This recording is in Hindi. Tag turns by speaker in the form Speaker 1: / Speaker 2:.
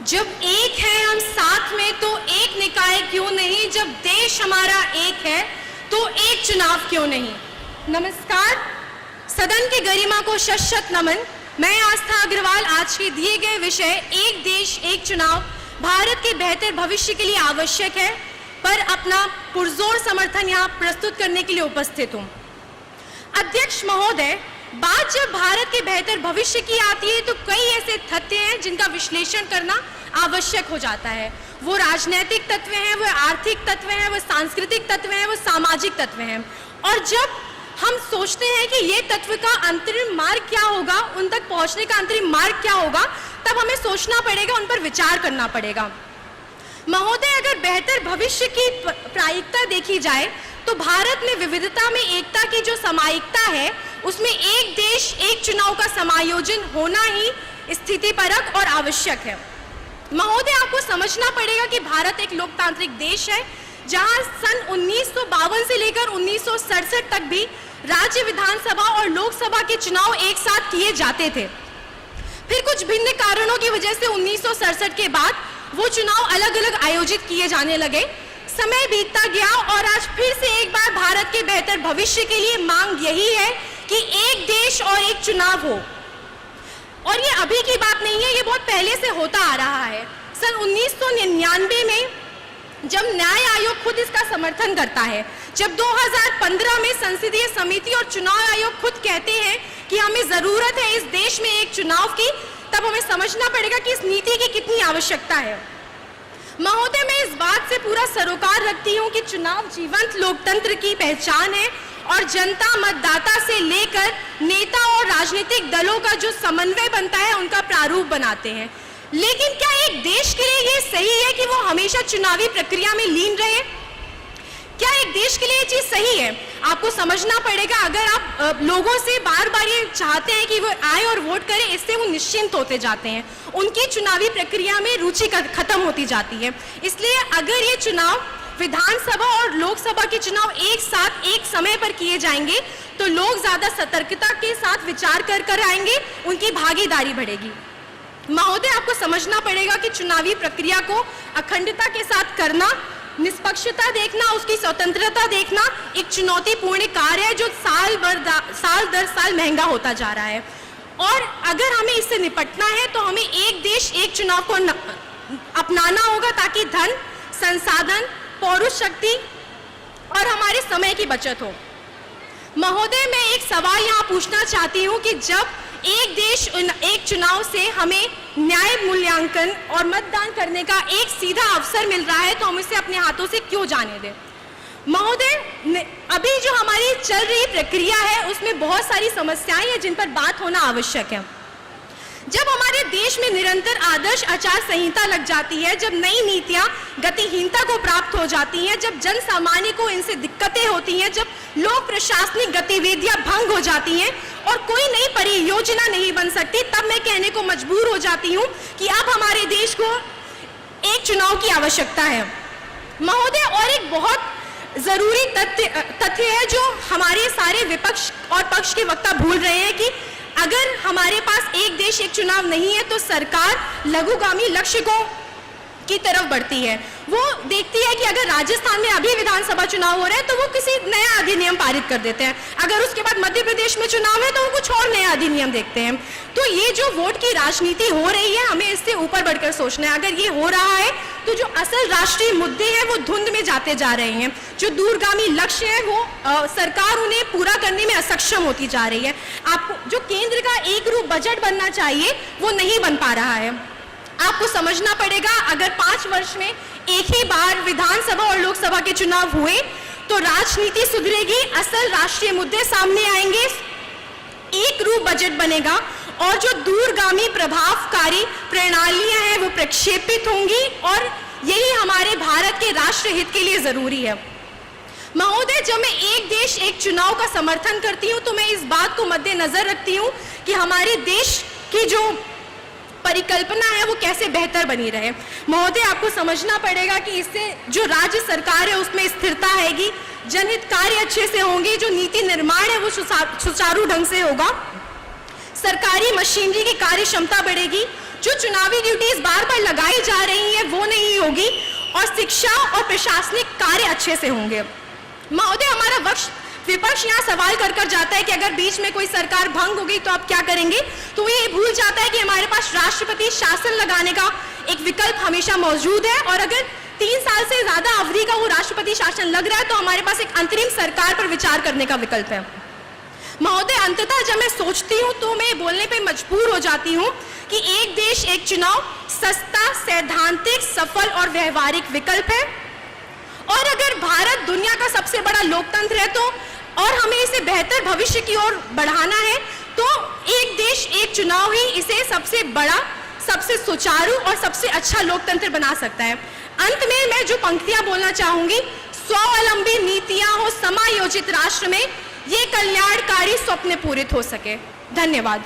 Speaker 1: जब एक है हम साथ में तो एक निकाय क्यों नहीं, जब देश हमारा एक है तो एक चुनाव क्यों नहीं। नमस्कार, सदन की गरिमा को शत शत नमन। मैं आस्था अग्रवाल आज के दिए गए विषय एक देश एक चुनाव भारत के बेहतर भविष्य के लिए आवश्यक है पर अपना पुरजोर समर्थन यहाँ प्रस्तुत करने के लिए उपस्थित हूँ। अध्यक्ष महोदय, बात जब भारत के बेहतर भविष्य की आती है तो कई ऐसे तथ्य हैं जिनका विश्लेषण करना आवश्यक हो जाता है। वो राजनीतिक तत्व हैं, वो आर्थिक तत्व हैं, वो सांस्कृतिक तत्व हैं, वो सामाजिक तत्व हैं। और जब हम सोचते हैं कि ये तत्व का अंतरिम मार्ग क्या होगा, उन तक पहुंचने का अंतरिम मार्ग क्या होगा, तब हमें सोचना पड़ेगा, उन पर विचार करना पड़ेगा। महोदय, अगर बेहतर भविष्य की प्रायिकता देखी जाए तो भारत में विविधता में एकता की जो समायिकता है उसमें एक देश एक चुनाव का समायोजन होना ही स्थितिपरक और आवश्यक है। महोदय, आपको समझना पड़ेगा कि भारत एक लोकतांत्रिक देश है जहां सन 1952 से लेकर 1967 तक भी राज्य विधानसभा और लोकसभा के चुनाव एक साथ किए जाते थे। फिर कुछ भिन्न कारणों की वजह से 1967 के बाद वो चुनाव अलग अलग आयोजित किए जाने लगे। समय बीतता गया और आज फिर से एक बार भारत के बेहतर भविष्य के लिए मांग यही है कि एक देश और एक चुनाव हो। और ये अभी की बात नहीं है, ये बहुत पहले से होता आ रहा है। सन 1999 में जब न्याय आयोग खुद इसका समर्थन करता है, जब 2015 में संसदीय समिति और चुनाव आयोग खुद कहते हैं कि हमें जरूरत है इस देश में एक चुनाव की, तब हमें समझना पड़ेगा कि इस नीति की कितनी आवश्यकता है। महोदय, मैं इस बात से पूरा सरोकार रखती हूँ कि चुनाव जीवंत लोकतंत्र की पहचान है और जनता मतदाता से लेकर नेता और राजनीतिक दलों का जो समन्वय बनता है उनका प्रारूप बनाते हैं। लेकिन क्या एक देश के लिए ये सही है कि वो हमेशा चुनावी प्रक्रिया में लीन रहे? क्या एक देश के लिए ये चीज सही है? आपको समझना पड़ेगा, अगर आप लोगों से बार बार ये चाहते हैं कि वो आए और वोट करें, इससे वो निश्चिंत होते जाते हैं, उनकी चुनावी प्रक्रिया में रुचि खत्म होती जाती है। इसलिए अगर ये चुनाव विधानसभा और लोकसभा के चुनाव एक साथ एक समय पर किए जाएंगे तो लोग ज्यादा सतर्कता के साथ विचार कर आएंगे, उनकी भागीदारी बढ़ेगी। महोदय, आपको समझना पड़ेगा कि चुनावी प्रक्रिया को अखंडता के साथ करना, निष्पक्षता देखना, उसकी स्वतंत्रता देखना एक चुनौतीपूर्ण कार्य है जो साल दर साल महंगा होता जा रहा है। और अगर हमें इससे निपटना है तो हमें एक देश एक चुनाव को अपनाना होगा ताकि धन, संसाधन, पौरुष शक्ति और हमारे समय की बचत हो। महोदय, मैं एक सवाल यहाँ पूछना चाहती हूँ कि जब एक देश एक चुनाव से हमें न्याय मूल्यांकन और मतदान करने का एक सीधा अवसर मिल रहा है तो हम इसे अपने हाथों से क्यों जाने दें? महोदय, अभी जो हमारी चल रही प्रक्रिया है उसमें बहुत सारी समस्याएं हैं जिन पर बात होना आवश्यक है। जब हमारे देश में निरंतर आदर्श आचार संहिता लग जाती है, जब नई नीतियां गतिहीनता को प्राप्त हो जाती हैं, जब जन सामान्य को इनसे दिक्कतें होती हैं, जब लोक प्रशासनिक गतिविधियां भंग हो जाती हैं और कोई नई परियोजना नहीं बन सकती, तब मैं कहने को मजबूर हो जाती हूं कि अब हमारे देश को एक चुनाव की आवश्यकता है। महोदय, और एक बहुत जरूरी तथ्य है जो हमारे सारे विपक्ष और पक्ष के वक्ता भूल रहे हैं कि अगर हमारे पास एक देश एक चुनाव नहीं है तो सरकार लघुगामी लक्ष्य की तरफ बढ़ती है। वो देखती है कि अगर राजस्थान में अभी विधानसभा चुनाव हो रहे हैं तो वो किसी नया अधिनियम पारित कर देते हैं, अगर उसके बाद मध्य प्रदेश में चुनाव है तो वो कुछ और नया अधिनियम देखते हैं। तो ये जो वोट की राजनीति हो रही है, हमें इससे ऊपर बढ़कर सोचना है। अगर ये हो रहा है तो जो असल राष्ट्रीय मुद्दे हैं वो धुंध में जाते जा रहे हैं, जो दूरगामी लक्ष्य है वो सरकार उन्हें पूरा करने में असक्षम होती जा रही है। आपको जो केंद्र का एक रूप बजट बनना चाहिए वो नहीं बन पा रहा है। आपको समझना पड़ेगा, अगर 5 वर्ष में एक ही बार विधानसभा और लोकसभा के चुनाव हुए तो राजनीति सुधरेगी, असल राष्ट्रीय मुद्दे सामने आएंगे, एक रूप बजट बनेगा और जो दूरगामी प्रभावकारी प्रणालियां हैं वो प्रक्षेपित होंगी और यही हमारे भारत के राष्ट्र हित के लिए जरूरी है। महोदय, जब मैं एक देश एक चुनाव का समर्थन करती हूं तो मैं इस बात को मद्देनजर रखती हूं कि हमारे देश की जो परिकल्पना है वो कैसे बेहतर बनी रहे। महोदय, आपको समझना पड़ेगा कि इससे जो राज्य सरकार है उसमें स्थिरता आएगी, जनहित कार्य अच्छे से होंगे, जो नीति निर्माण है वो सुचारू ढंग से होगा, सरकारी मशीनरी की कार्य क्षमता बढ़ेगी, जो चुनावी ड्यूटीज बार बार लगाई होगी और शिक्षा और प्रशासनिक कार्य अच्छे से होंगे। महोदय, हमारा विपक्ष यहाँ सवाल कर जाता है कि अगर बीच में कोई सरकार भंग हो गई तो आप क्या करेंगे, तो ये भूल जाता है कि हमारे पास राष्ट्रपति शासन लगाने का एक विकल्प हमेशा मौजूद है, और अगर 3 साल से ज्यादा अवधि का वो राष्ट्रपति शासन लग रहा है तो हमारे पास एक अंतरिम सरकार पर विचार करने का विकल्प है। महोदय, अंततः जब मैं सोचती हूँ तो मैं बोलने पे मजबूर हो जाती हूँ कि एक देश एक चुनाव सस्ता, सैद्धांतिक, सफल और व्यवहारिक विकल्प है, और अगर भारत दुनिया का सबसे बड़ा लोकतंत्र है तो और हमें इसे बेहतर भविष्य की ओर बढ़ाना है तो एक देश एक चुनाव ही इसे सबसे बड़ा, सबसे सुचारू और सबसे अच्छा लोकतंत्र बना सकता है। अंत में मैं जो पंक्तियां बोलना चाहूंगी, स्वावलंबी नीतियां हो समायोजित राष्ट्र में, ये कल्याणकारी स्वप्न पूरित हो सके। धन्यवाद।